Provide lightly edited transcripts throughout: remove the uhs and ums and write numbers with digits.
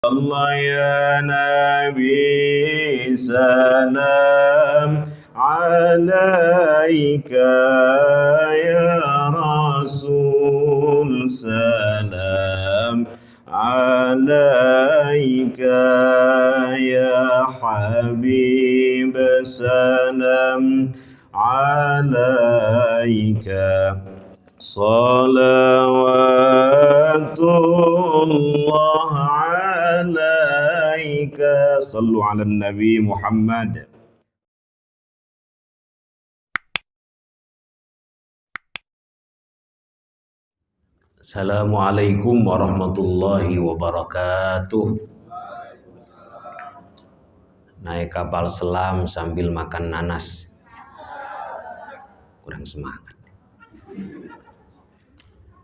الله يا نبي سلام عليك يا رسول سلام عليك يا حبيب سلام عليك صلوات الله عليك صلوا على النبي محمد. Assalamualaikum warahmatullahi wabarakatuh. Naik kapal selam sambil makan nanas. Kurang semangat.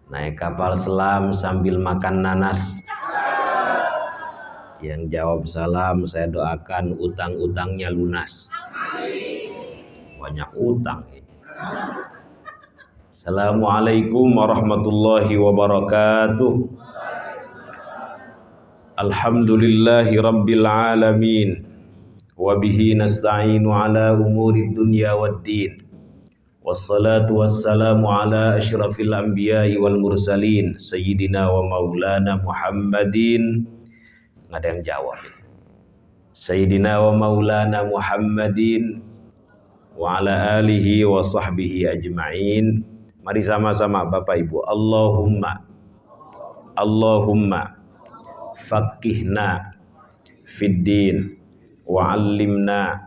Naik kapal selam sambil makan nanas. Yang jawab salam saya doakan utang-utangnya lunas. Banyak utang ini. Assalamualaikum warahmatullahi wabarakatuh. Alhamdulillahi rabbil alamin. Wabihi nasta'inu ala umuri dunya waddin. Wassalatu wassalamu ala asyrafil anbiya'i wal mursalin Sayyidina wa maulana Muhammadin. Nggak ada yang jawab ini. Sayyidina wa maulana Muhammadin wa ala alihi wa sahbihi ajma'in. Mari sama-sama Bapak Ibu. Allahumma faqihna fid din wa 'allimna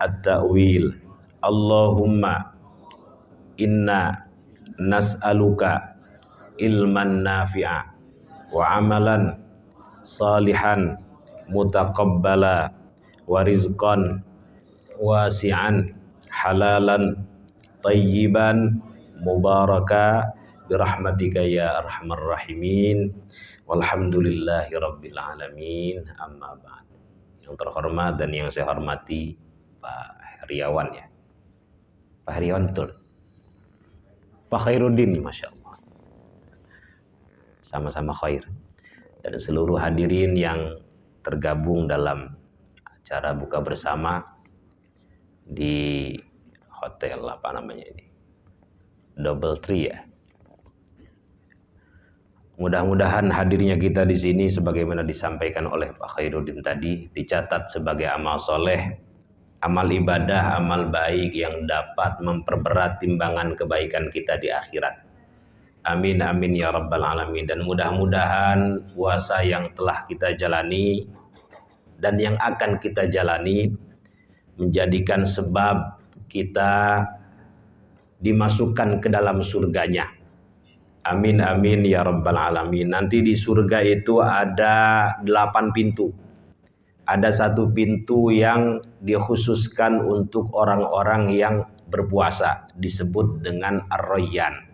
at-ta'wil. Allahumma inna nas'aluka ilman nafi'a wa amalan salihan mutaqabbala wa rizqan wasi'an halalan tayyiban mubaraka birahmatika ya arhamar rahimin walhamdulillahi rabbil alamin. Amma ba'd. Yang terhormat dan yang saya hormati Pak Heriawan ya. Pak Heriawan betul. Pak Khairuddin, Masya Allah. Sama-sama khair. Dan seluruh hadirin yang tergabung dalam acara buka bersama di hotel apa namanya ini, Double Tree ya. Mudah-mudahan hadirnya kita di sini sebagaimana disampaikan oleh Pak Khairuddin tadi dicatat sebagai amal soleh, amal ibadah, amal baik yang dapat memperberat timbangan kebaikan kita di akhirat. Amin amin ya rabbal alamin. Dan mudah-mudahan puasa yang telah kita jalani dan yang akan kita jalani menjadikan sebab kita dimasukkan ke dalam surganya. Amin amin ya rabbal alamin. Nanti di surga itu ada 8 pintu. Ada 1 pintu yang dikhususkan untuk orang-orang yang berpuasa, disebut dengan Ar-Rayyan.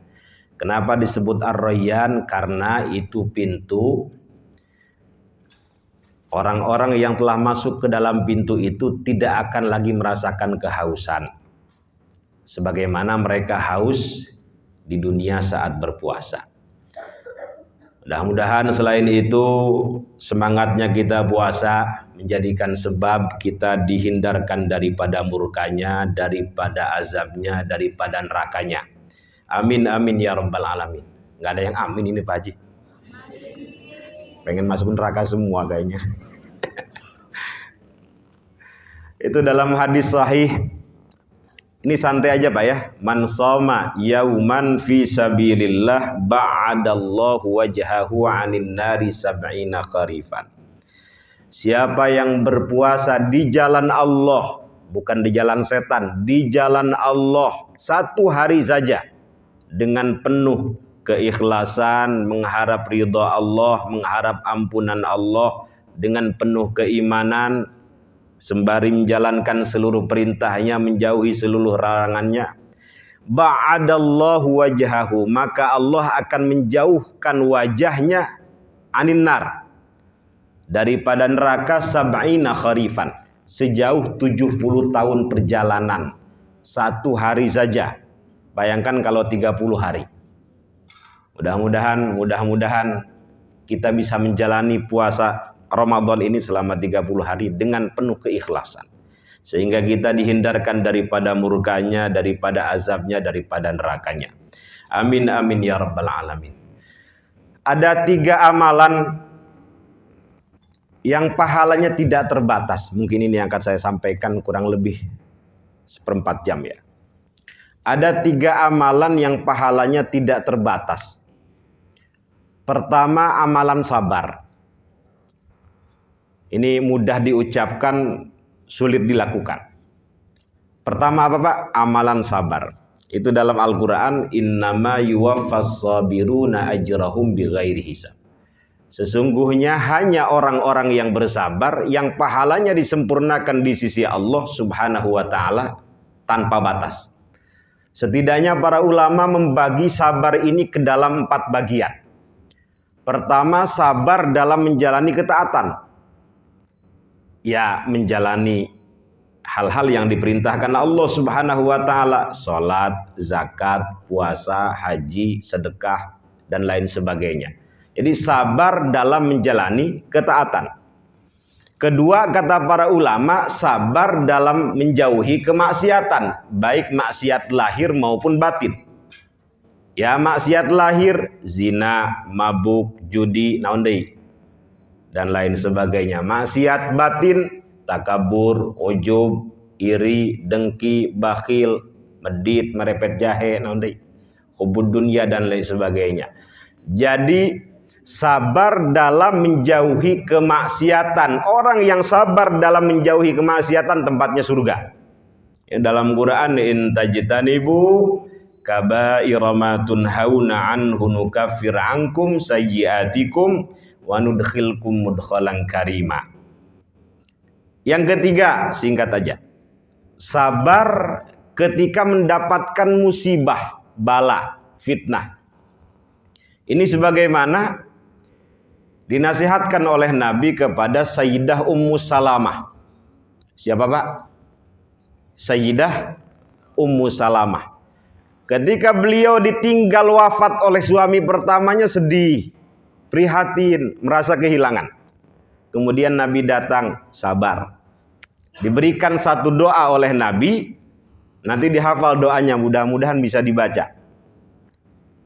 Kenapa disebut Ar-Rayyan? Karena itu pintu orang-orang yang telah masuk ke dalam pintu itu tidak akan lagi merasakan kehausan sebagaimana mereka haus di dunia saat berpuasa. Mudah-mudahan selain itu semangatnya kita puasa menjadikan sebab kita dihindarkan daripada murkanya, daripada azabnya, daripada nerakanya. Amin amin ya rabbal alamin. Nggak ada yang amin ini Pak Haji. Pengen masuk neraka semua kayaknya. Itu dalam hadis sahih. Ini santai aja Pak ya. Man shoma yauman fi sabilillah ba'adallahu wajhahu 'anil nari sab'ina kharifan. Siapa yang berpuasa di jalan Allah, bukan di jalan setan, di jalan Allah 1 hari saja dengan penuh keikhlasan, mengharap ridha Allah, mengharap ampunan Allah, dengan penuh keimanan, sembari menjalankan seluruh perintahnya, menjauhi seluruh larangannya, ba'adallahu wajhahu, maka Allah akan menjauhkan wajahnya anin nar, daripada neraka sab'ina kharifan, sejauh 70 tahun perjalanan 1 hari saja. Bayangkan kalau 30 hari. Mudah-mudahan kita bisa menjalani puasa Ramadan ini selama 30 hari dengan penuh keikhlasan. Sehingga kita dihindarkan daripada murkanya, daripada azabnya, daripada nerakanya. Amin amin ya rabbal alamin. Ada 3 amalan yang pahalanya tidak terbatas. Mungkin ini yang akan saya sampaikan kurang lebih 1/4 jam ya. Ada 3 amalan yang pahalanya tidak terbatas. Pertama, amalan sabar. Ini mudah diucapkan, sulit dilakukan. Pertama apa Pak? Amalan sabar. Itu dalam Al-Quran, innama yuwaffas sabiruna ajrahum bighairi hisab. Sesungguhnya hanya orang-orang yang bersabar yang pahalanya disempurnakan di sisi Allah Subhanahu wa taala tanpa batas. Setidaknya para ulama membagi sabar ini ke dalam 4 bagian. Pertama, sabar dalam menjalani ketaatan. Ya, menjalani hal-hal yang diperintahkan Allah Subhanahu wa taala, salat, zakat, puasa, haji, sedekah dan lain sebagainya. Jadi sabar dalam menjalani ketaatan. Kedua, kata para ulama, sabar dalam menjauhi kemaksiatan, baik maksiat lahir maupun batin. Ya, maksiat lahir, zina, mabuk, judi, naon deui, dan lain sebagainya. Maksiat batin, takabur, ujub, iri, dengki, bakhil, medit, merepet jahe, naon deui, hubud dunya dan lain sebagainya. Jadi sabar dalam menjauhi kemaksiatan. Orang yang sabar dalam menjauhi kemaksiatan tempatnya surga. Dalam Quran, in tajtanibu kaba'ira ma tunhauna anhu nukaffir ankum sayyi'atikum wa nudkhilkum mudkhalan karima. Yang ketiga, singkat aja. Sabar ketika mendapatkan musibah, bala, fitnah. Ini sebagaimana dinasihatkan oleh Nabi kepada Sayyidah Ummu Salamah. Siapa Pak? Sayyidah Ummu Salamah. Ketika beliau ditinggal wafat oleh suami pertamanya, sedih, prihatin, merasa kehilangan. Kemudian Nabi datang, sabar. Diberikan satu doa oleh Nabi, nanti dihafal doanya, mudah-mudahan bisa dibaca.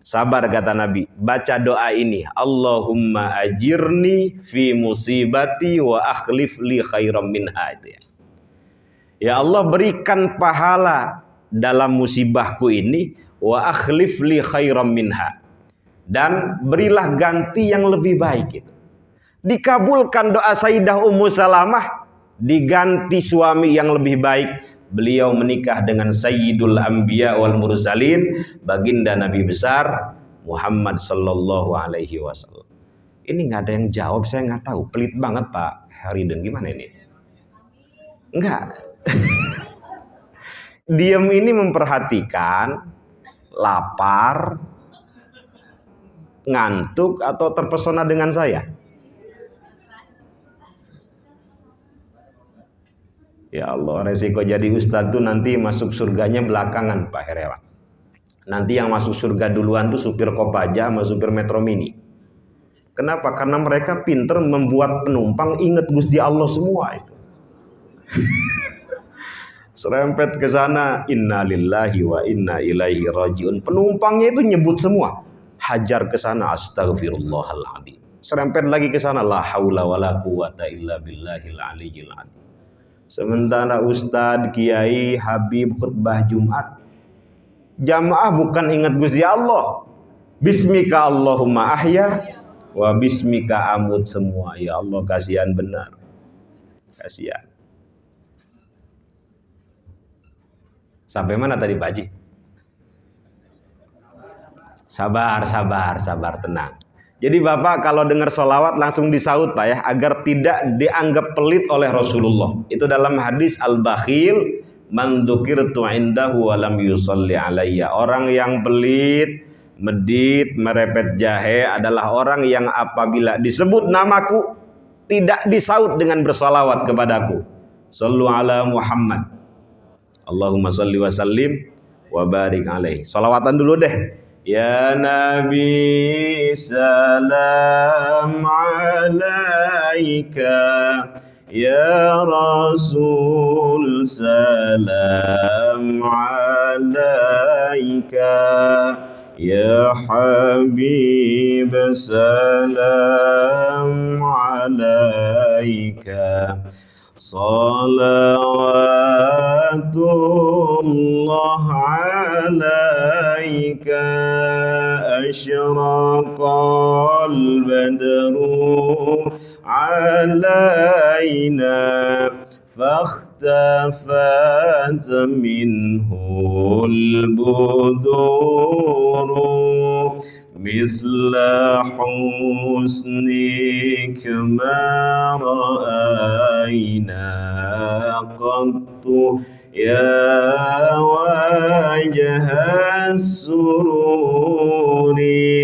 Sabar kata Nabi, baca doa ini, Allahumma ajirni fi musibati wa akhlif li khairam minha. Ya Allah, berikan pahala dalam musibahku ini, wa akhlif li khairam minha, dan berilah ganti yang lebih baik. Dikabulkan doa Sayyidah Ummu Salamah, diganti suami yang lebih baik. Beliau menikah dengan Sayyidul Anbiya wal Mursalin, baginda Nabi besar Muhammad sallallahu alaihi wasallam. Ini nggak ada yang jawab, saya nggak tahu. Pelit banget Pak Hariden, gimana ini? Enggak. Diam ini memperhatikan lapar, ngantuk, atau terpesona dengan saya. Ya Allah, resiko jadi ustadz tuh nanti masuk surganya belakangan Pak Herewan. Nanti yang masuk surga duluan tuh supir Kopaja sama supir Metro Mini. Kenapa? Karena mereka pinter membuat penumpang ingat Gusti Allah semua itu. Serempet ke sana, inna lillahi wa inna ilaihi rajiun. Penumpangnya itu nyebut semua. Hajar ke sana, astagfirullahaladzim. Serempet lagi ke sana, la haula wala quwata illa billahil aliyyil azim. Sementara Ustadz, Kiai, Habib khutbah Jumat, jamaah bukan ingat Gusti Allah. Bismika Allahumma ahya wa bismika amut semua. Ya Allah, kasihan benar. Kasihan. Sampai mana tadi Pak Haji? Sabar, tenang. Jadi Bapak kalau dengar sholawat langsung disaut Pak ya, agar tidak dianggap pelit oleh Rasulullah. Itu dalam hadis al-bakhil man dzukirtu indahu wa lam yusalli alayya. Orang yang pelit, medit, merepet jahe adalah orang yang apabila disebut namaku tidak disaut dengan bersalawat kepadaku. Sallu ala Muhammad. Allahumma salli wa sallim wa barik alaihi. Salawatan dulu deh. Ya Nabi salam alaika, Ya Rasul salam alaika, Ya Habib salam alaika. Salawatullah alaika, asyraqal badru alaina, fakhtafat minhul buduru, misla husnik ma ra'ayna qattu, ya wajah sururi.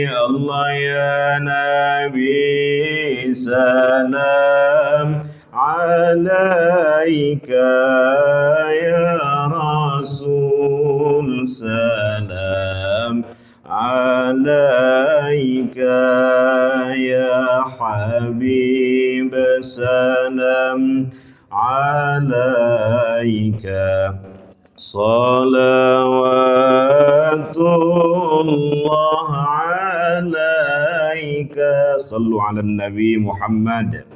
Allah ya Nabi salam alaika, ya Rasul salam alaika, ya Habib salam alaika. Salawatullah alaika. Sallu ala Nabi Muhammad.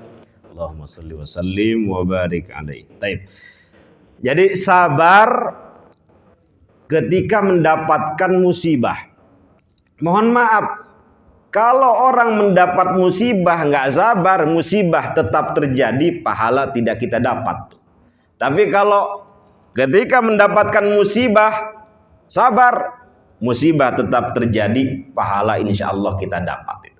Allahumma salli wa sallim wa barik alaihi. Baik. Jadi sabar ketika mendapatkan musibah. Mohon maaf, kalau orang mendapat musibah nggak sabar, musibah tetap terjadi, pahala tidak kita dapat. Tapi kalau ketika mendapatkan musibah, sabar, musibah tetap terjadi, pahala insya Allah kita dapat.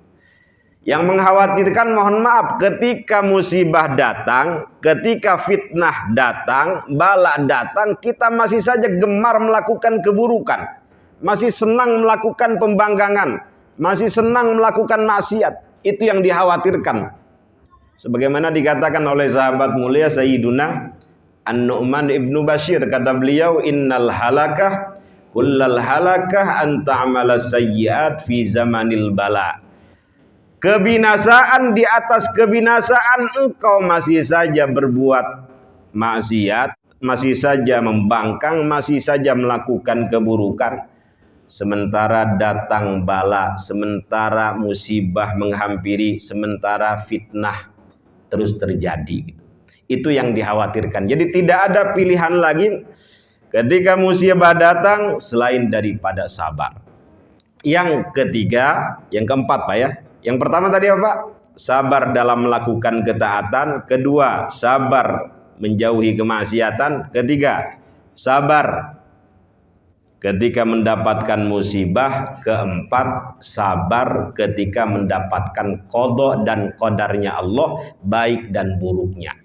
Yang mengkhawatirkan, mohon maaf, ketika musibah datang, ketika fitnah datang, bala datang, kita masih saja gemar melakukan keburukan, masih senang melakukan pembangkangan, masih senang melakukan maksiat. Itu yang dikhawatirkan. Sebagaimana dikatakan oleh sahabat mulia Sayyiduna An-Nu'man ibnu Bashir, kata beliau, innal halakah kullal halakah an ta'amala sayyiat fi zamanil bala. Kebinasaan di atas kebinasaan, engkau masih saja berbuat maksiat, masih saja membangkang, masih saja melakukan keburukan. Sementara datang bala, sementara musibah menghampiri, sementara fitnah terus terjadi. Itu yang dikhawatirkan. Jadi tidak ada pilihan lagi ketika musibah datang selain daripada sabar. Yang ketiga, yang keempat Pak ya. Yang pertama tadi apa? Sabar dalam melakukan ketaatan. Kedua, sabar menjauhi kemaksiatan. Ketiga, sabar ketika mendapatkan musibah. Keempat, sabar ketika mendapatkan qada dan qadarnya Allah, baik dan buruknya.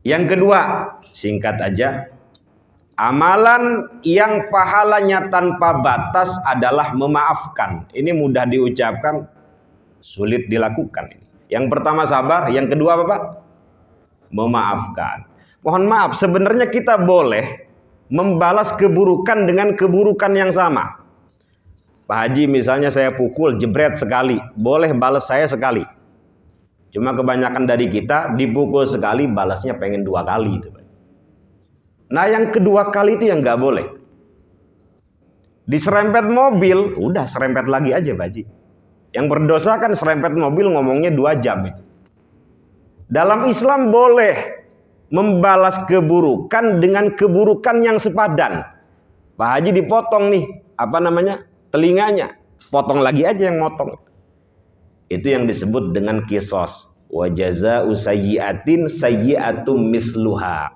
Yang kedua, singkat aja, amalan yang pahalanya tanpa batas adalah memaafkan. Ini mudah diucapkan, sulit dilakukan. Yang pertama sabar, yang kedua apa Pak? Memaafkan. Mohon maaf, sebenarnya kita boleh membalas keburukan dengan keburukan yang sama. Pak Haji misalnya saya pukul, jebret sekali, boleh balas saya sekali. Cuma kebanyakan dari kita dipukul sekali, balasnya pengen 2 kali. Nah yang kedua kali itu yang nggak boleh. Diserempet mobil, udah serempet lagi aja Pak Haji. Yang berdosa kan serempet mobil ngomongnya 2 jam. Dalam Islam boleh membalas keburukan dengan keburukan yang sepadan. Pak Haji dipotong nih, telinganya, potong lagi aja yang motong. Itu yang disebut dengan qisas. Wa jazaa'u sayyi'atin sayyi'atum mithluha.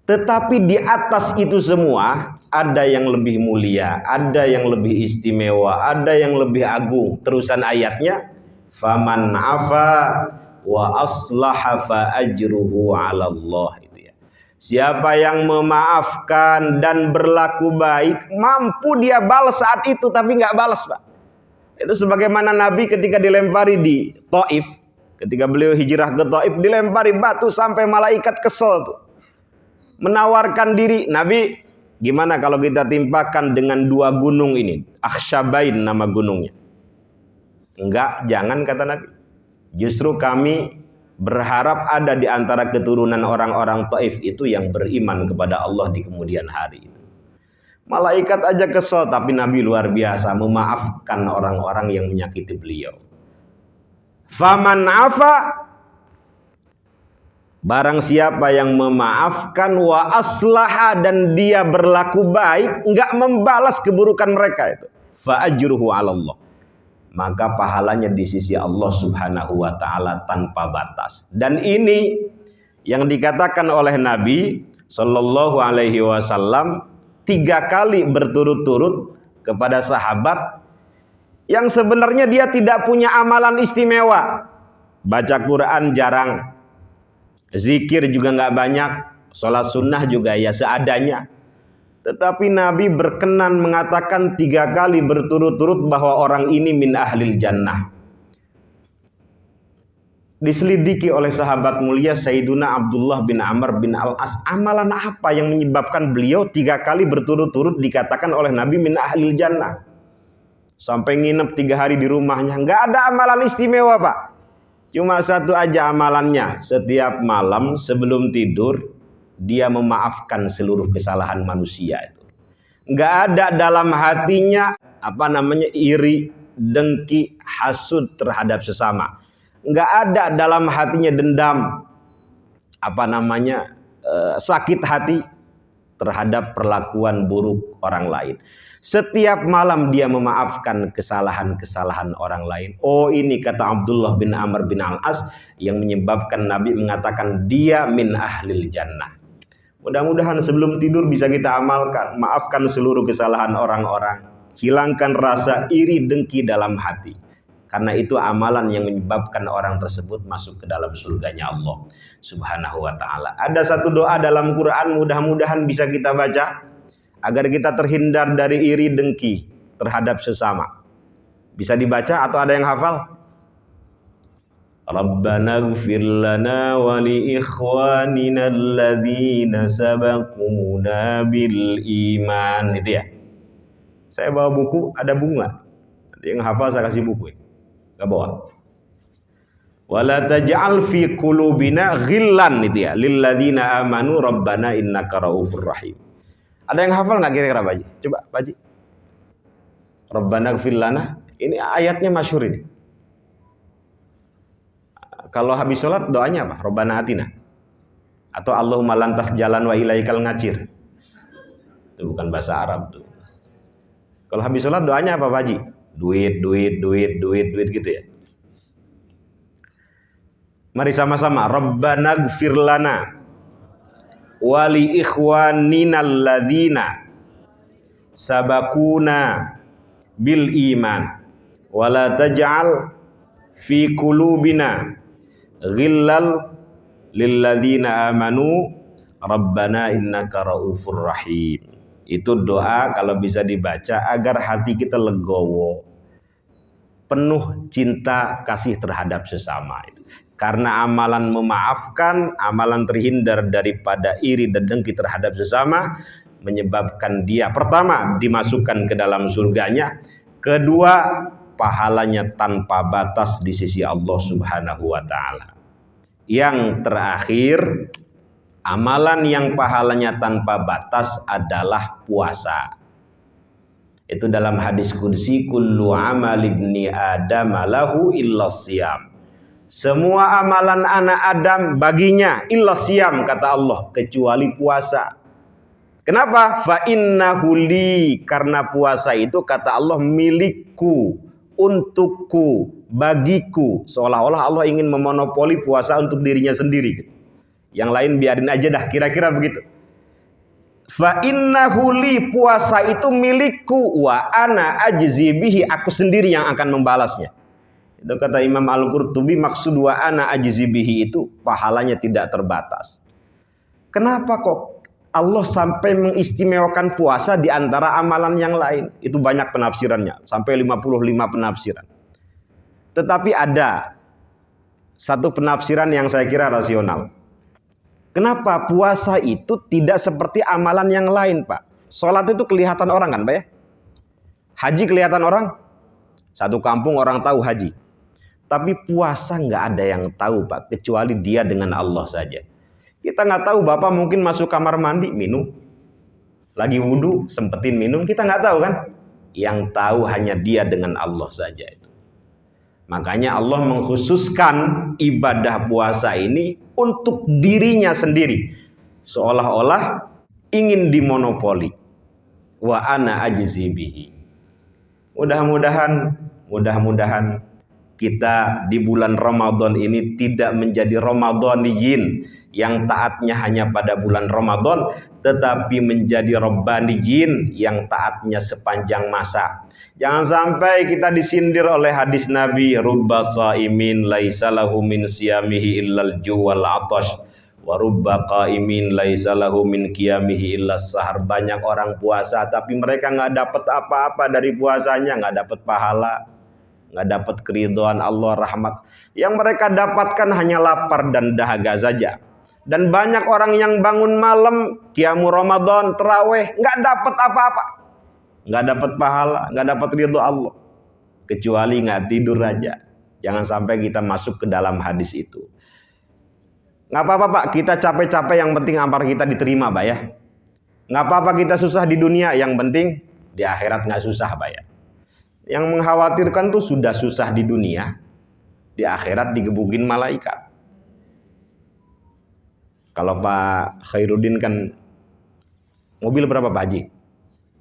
Tetapi di atas itu semua ada yang lebih mulia, ada yang lebih istimewa, ada yang lebih agung. Terusan ayatnya, faman afa wa aslaha fa ajruhu 'ala Allah. Itu ya. Siapa yang memaafkan dan berlaku baik, mampu dia balas saat itu, tapi nggak balas Pak. Itu sebagaimana Nabi ketika dilempari di Taif, ketika beliau hijrah ke Taif, dilempari batu sampai malaikat kesel tuh. Menawarkan diri, Nabi Gimana kalau kita timpakan dengan dua gunung ini? Akhsyabain nama gunungnya. Enggak, jangan kata Nabi. Justru kami berharap ada di antara keturunan orang-orang Taif itu yang beriman kepada Allah di kemudian hari. Malaikat aja kesel, tapi Nabi luar biasa memaafkan orang-orang yang menyakiti beliau. Faman afa, barang siapa yang memaafkan, wa aslaha, dan dia berlaku baik, enggak membalas keburukan mereka itu, fa ajruhu 'ala Allah, maka pahalanya di sisi Allah Subhanahu wa taala tanpa batas. Dan ini yang dikatakan oleh Nabi sallallahu alaihi wasallam 3 kali berturut-turut kepada sahabat yang sebenarnya dia tidak punya amalan istimewa. Baca Quran jarang, zikir juga nggak banyak, sholat sunnah juga ya seadanya. Tetapi Nabi berkenan mengatakan 3 kali berturut-turut bahwa orang ini min ahlil jannah. Diselidiki oleh sahabat mulia Sayyiduna Abdullah bin Amr bin Al-As, amalan apa yang menyebabkan beliau 3 kali berturut-turut dikatakan oleh Nabi min ahlil jannah. Sampai nginep 3 hari di rumahnya, nggak ada amalan istimewa Pak. Cuma satu aja amalannya, setiap malam sebelum tidur dia memaafkan seluruh kesalahan manusia itu. Nggak ada dalam hatinya iri, dengki, hasud terhadap sesama. Nggak ada dalam hatinya dendam, sakit hati terhadap perlakuan buruk orang lain. Setiap malam dia memaafkan kesalahan-kesalahan orang lain. Oh, ini kata Abdullah bin Amr bin Al-As yang menyebabkan Nabi mengatakan dia min ahlil jannah. Mudah-mudahan sebelum tidur bisa kita amalkan. Maafkan seluruh kesalahan orang-orang. Hilangkan rasa iri dengki dalam hati. Karena itu amalan yang menyebabkan orang tersebut masuk ke dalam surganya Allah Subhanahu wa ta'ala. Ada satu doa dalam Quran, mudah-mudahan bisa kita baca agar kita terhindar dari iri dengki terhadap sesama. Bisa dibaca atau ada yang hafal? Rabbana ighfir lana wa li ikhwanina alladzina sabaquna bil iman. Itu ya. Saya bawa buku, ada bunga. Nanti yang hafal saya kasih buku. Enggak bawa. Wala taj'al fi qulubina ghillan, itu ya, lil ladzina amanu rabbana innaka raufur rahim. Ada yang hafal enggak kira-kira Pak Haji? Coba Pak Haji. Rabbana ighfir lana, ini ayatnya masyhur ini. Kalau habis sholat doanya apa? Rabbana atina. Atau Allahumma lantas jalan wa ilaikal ngacir. Itu bukan bahasa Arab tuh. Kalau habis sholat doanya apa Pak Haji? Duit gitu ya. Mari sama-sama. Rabbana ighfir lana wa li ikhwanina alladzina sabaquna bil iman wa la taj'al fi qulubina ghillal lil ladzina amanu rabbana innaka raufur rahim. Itu doa kalau bisa dibaca agar hati kita legowo, penuh cinta kasih terhadap sesama. Karena amalan memaafkan, amalan terhindar daripada iri dan dengki terhadap sesama, menyebabkan dia pertama dimasukkan ke dalam surganya, kedua pahalanya tanpa batas di sisi Allah Subhanahu wa ta'ala. Yang terakhir, amalan yang pahalanya tanpa batas adalah puasa. Itu dalam hadis qudsi, kullu amal ibni adam lahu illa siyam. Semua amalan anak Adam baginya illa siyam, kata Allah, kecuali puasa. Kenapa? Fa innahu li, karena puasa itu kata Allah milikku, untukku, bagiku. Seolah-olah Allah ingin memonopoli puasa untuk dirinya sendiri. Yang lain biarin aja dah, kira-kira begitu. Fa innahu li, puasa itu milikku, wa ana ajzi bihi, aku sendiri yang akan membalasnya. Itu kata Imam Al-Qurtubi, maksud wa ana ajzi bihi itu pahalanya tidak terbatas. Kenapa kok Allah sampai mengistimewakan puasa di antara amalan yang lain? Itu banyak penafsirannya, sampai 55 penafsiran. Tetapi ada satu penafsiran yang saya kira rasional. Kenapa puasa itu tidak seperti amalan yang lain, Pak? Sholat itu kelihatan orang kan Pak ya? Haji kelihatan orang? Satu kampung orang tahu haji. Tapi puasa nggak ada yang tahu Pak, kecuali dia dengan Allah saja. Kita nggak tahu Bapak mungkin masuk kamar mandi minum, lagi wudhu sempetin minum, kita nggak tahu kan? Yang tahu hanya dia dengan Allah saja. Makanya Allah mengkhususkan ibadah puasa ini untuk dirinya sendiri, seolah-olah ingin dimonopoli. Wa ana ajzi bihi. Mudah-mudahan kita di bulan Ramadan ini tidak menjadi Ramadhaniyin yang taatnya hanya pada bulan Ramadan, tetapi menjadi Rabbaniyin yang taatnya sepanjang masa. Jangan sampai kita disindir oleh hadis Nabi, rubba shaimin laisa lahu min siyamihi illal juwal atash wa rubba qaimin laisa lahu min qiyamihi illas sahar. Banyak orang puasa tapi mereka nggak dapat apa-apa dari puasanya, nggak dapat pahala, nggak dapat keridhaan Allah, rahmat. Yang mereka dapatkan hanya lapar dan dahaga saja. Dan banyak orang yang bangun malam qiyamul Ramadan, tarawih, nggak dapat apa-apa, nggak dapat pahala, nggak dapat ridho Allah, kecuali nggak tidur aja. Jangan sampai kita masuk ke dalam hadis itu. Nggak apa-apa Pak, kita capek-capek, yang penting amal kita diterima Pak ya. Nggak apa-apa kita susah di dunia, yang penting di akhirat nggak susah Pak ya. Yang mengkhawatirkan tuh sudah susah di dunia, di akhirat digebukin malaikat. Kalau Pak Khairuddin kan mobil berapa Pak Haji?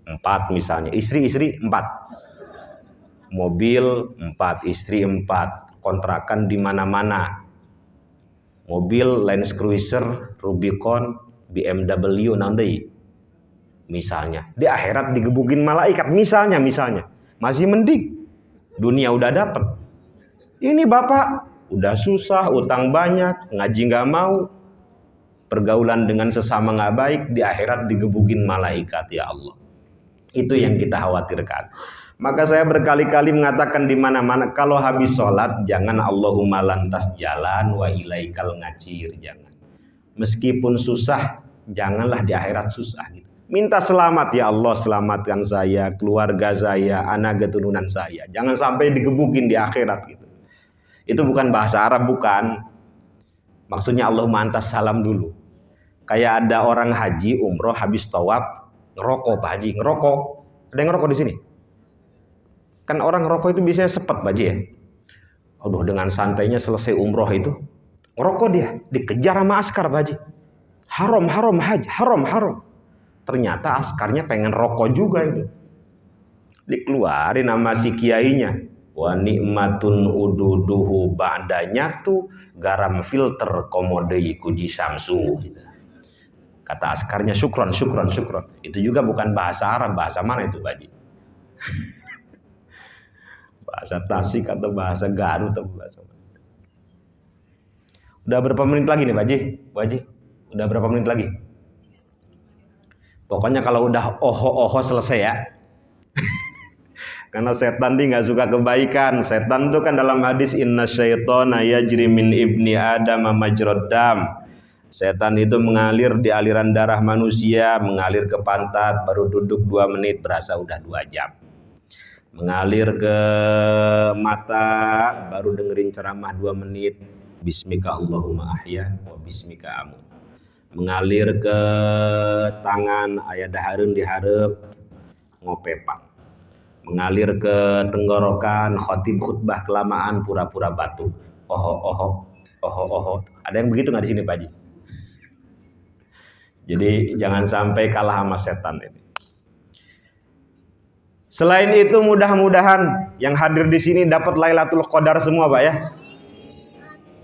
4 misalnya, istri 4. Mobil 4, istri 4, kontrakan di mana-mana. Mobil Land Cruiser, Rubicon, BMW nanti. Misalnya, di akhirat digebukin malaikat misalnya. Masih mending. Dunia udah dapet. Ini Bapak udah susah, utang banyak, ngaji nggak mau, pergaulan dengan sesama nggak baik, di akhirat digebukin malaikat, ya Allah. Itu yang kita khawatirkan. Maka saya berkali-kali mengatakan di mana-mana, kalau habis sholat jangan Allahumma lantas jalan wa ilaikal ngacir, jangan. Meskipun susah, janganlah di akhirat susah gitu. Minta selamat, ya Allah selamatkan saya, keluarga saya, anak keturunan saya. Jangan sampai digebukin di akhirat gitu. Itu bukan bahasa Arab, bukan. Maksudnya Allahumma antas salam dulu. Kayak ada orang haji umroh habis tawaf ngerokok Pak Haji, ngerokok. Ada yang ngerokok di sini? Kan orang ngerokok itu biasanya sepet Pak Haji ya. Aduh, dengan santainya selesai umroh itu ngerokok dia, dikejar sama askar Pak Haji. Haram haji, haram. Ternyata askarnya pengen rokok juga itu. Dikeluarin sama si kiainya. Wa nikmatun ududuhu ba'danya tuh garam filter komodei kuji samsu. Kata askarnya syukron. Itu juga bukan bahasa Arab, bahasa mana itu Pak Haji? Bahasa Tasik atau bahasa Garut atau bahasa mana? Udah berapa menit lagi nih Pak Haji? Udah berapa menit lagi? Pokoknya kalau udah oho selesai ya. Karena setan dia nggak suka kebaikan. Setan itu kan dalam hadis inna syaitona yajri min ibni adam majrad dam. Setan itu mengalir di aliran darah manusia, mengalir ke pantat, baru duduk 2 menit berasa udah 2 jam. Mengalir ke mata, baru dengerin ceramah 2 menit. Bismika Allahumma ahya wa bismika amut. Mengalir ke tangan, aya dahareun dihareup ngopepang. Mengalir ke tenggorokan, khotib khutbah kelamaan pura-pura batuk. Oho. Ada yang begitu nggak di sini Pak Haji? Jadi jangan sampai kalah sama setan ini. Selain itu mudah-mudahan yang hadir di sini dapat Lailatul Qadar semua Pak ya.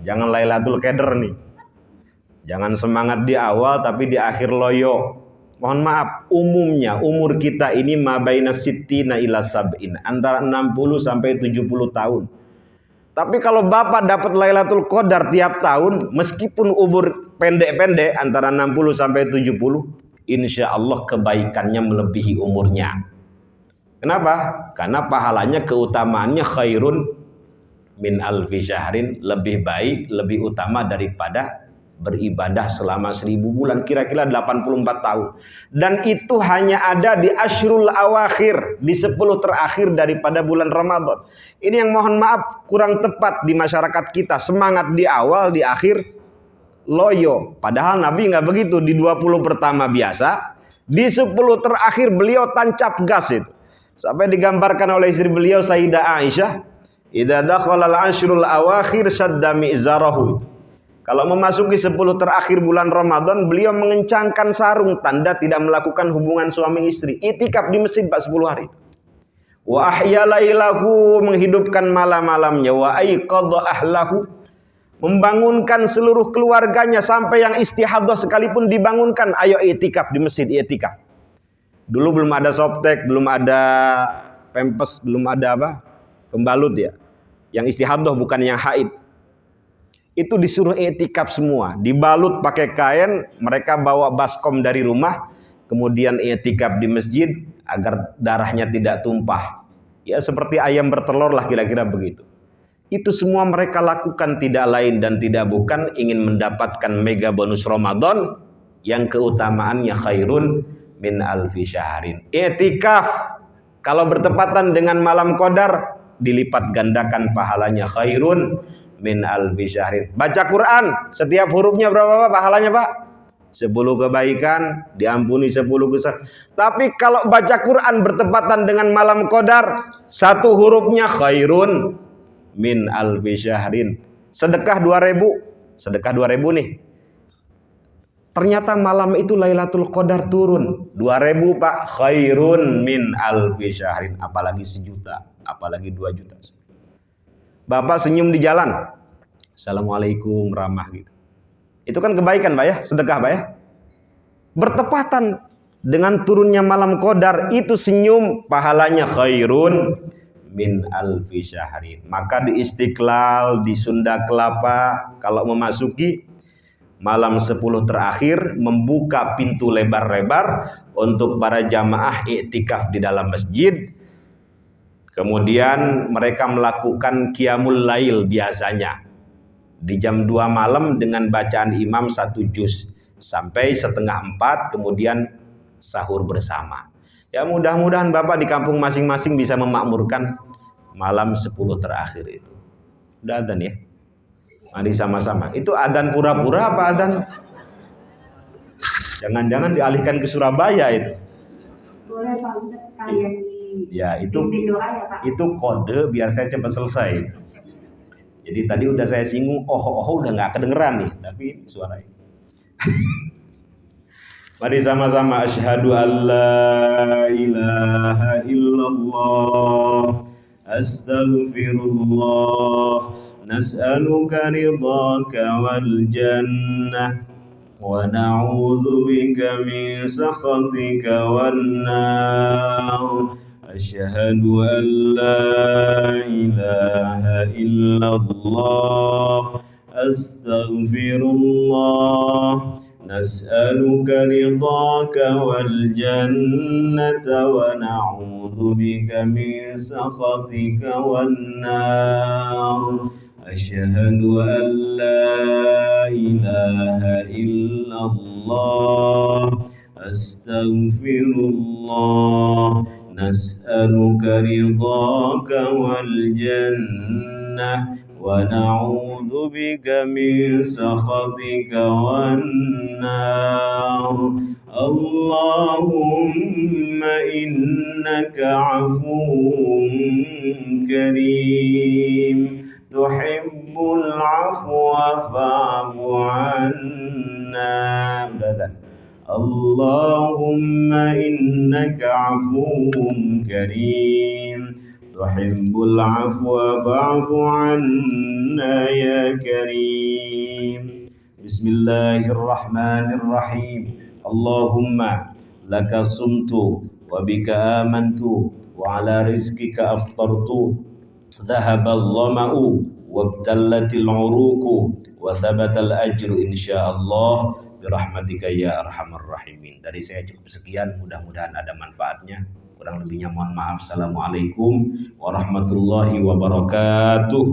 Jangan Lailatul Qadar nih. Jangan semangat di awal tapi di akhir loyo. Mohon maaf, umumnya umur kita ini mabaina sittina ila sab'in, antara 60 sampai 70 tahun. Tapi kalau Bapak dapat Lailatul Qadar tiap tahun, meskipun umur pendek-pendek antara 60 sampai 70, insya Allah kebaikannya melebihi umurnya. Kenapa? Karena pahalanya, keutamaannya khairun min alfi syahrin, lebih baik, lebih utama daripada beribadah selama 1000 bulan, kira-kira 84 tahun. Dan itu hanya ada di Ashrul Awakhir, di 10 terakhir daripada bulan Ramadan. Ini yang mohon maaf kurang tepat di masyarakat kita. Semangat di awal, di akhir loyo. Padahal Nabi nggak begitu. Di 20 pertama biasa, di 10 terakhir beliau tancap gas itu. Sampai digambarkan oleh istri beliau Sayyidah Aisyah, idza dakhala al-ashrul awakhir shadda mi'zarahu. Kalau memasuki 10 terakhir bulan Ramadan, beliau mengencangkan sarung, tanda tidak melakukan hubungan suami istri. Itikaf di masjid 10 hari. Wa ahya lailahu, menghidupkan malam-malamnya. Wa aiqadha ahlahu, membangunkan seluruh keluarganya, sampai yang istihadah sekalipun dibangunkan. Ayo itikaf di masjid, itikaf. Dulu belum ada softtek, belum ada pempes, belum ada pembalut ya. Yang istihadah bukan yang haid. Itu disuruh etikaf semua, dibalut pakai kain, mereka bawa baskom dari rumah, kemudian etikaf di masjid agar darahnya tidak tumpah. Ya seperti ayam bertelur lah kira-kira begitu. Itu semua mereka lakukan tidak lain dan tidak bukan ingin mendapatkan mega bonus Ramadan yang keutamaannya khairun min alfi syahrin. Etikaf kalau bertepatan dengan malam qadar dilipat gandakan pahalanya khairun min alfi syahrin. Baca Quran setiap hurufnya berapa Pak pahalanya Pak? 10 kebaikan, diampuni 10 dosa. Tapi kalau baca Quran bertepatan dengan malam qadar, satu hurufnya khairun min alfi syahrin. Sedekah 2000, sedekah 2000 nih. Ternyata malam itu Lailatul Qadar turun 2000 Pak, khairun min alfi syahrin. Apalagi 1 juta, apalagi 2 juta. Bapak senyum di jalan, assalamualaikum ramah gitu. Itu kan kebaikan Pak ya, sedekah Pak ya. Bertepatan dengan turunnya malam qadar, itu senyum pahalanya khairun min alfi syahrin. Maka di Istiqlal, di Sunda Kelapa, kalau memasuki malam 10 terakhir, membuka pintu lebar-lebar untuk para jamaah iktikaf di dalam masjid. Kemudian mereka melakukan qiyamul lail biasanya di jam 2 malam dengan bacaan imam 1 juz sampai 3:30, kemudian sahur bersama. Ya mudah-mudahan Bapak di kampung masing-masing bisa memakmurkan malam 10 terakhir itu. Udah adzan ya? Mari sama-sama. Itu adzan pura-pura apa adzan? Jangan-jangan dialihkan ke Surabaya itu. Boleh Pak Ustaz kalian ya itu kode biar saya cepat selesai. Jadi tadi udah saya singgung, udah nggak kedengeran nih, tapi suara ini. Mari sama-sama asyhadu an la ilaha illallah astaghfirullah nas'aluka ridhaka wal jannah wa na'udzu bika min sakhatika wan nar. Asyhadu an la ilaha illallah astaghfirullah nas'aluka ridhaka wal jannata wa na'udzu bika min sakhatika wan nar. Asyhadu an la ilaha illallah astaghfirullah nas'aluka ridhaka wal jannah wa na'udzu bika min sakhatika wan nar. Allahumma innaka 'afuwwun karim tuhibbul 'afwa fa'fu 'anna. Allahumma innaka 'afuwwun karim tuhibbul 'afwa fa'fu 'anna ya karim. Bismillahirrahmanirrahim. Allahumma laka sumtu wa bika amantu wa ala rizqika aftartu dhahabal dhama'u wabtallatil 'uruqu wa thabatal ajru insyaallah birahmatika ya arhamar rahimin. Dari saya cukup sekian, mudah-mudahan ada manfaatnya. Kurang lebihnya mohon maaf. Assalamualaikum warahmatullahi wabarakatuh.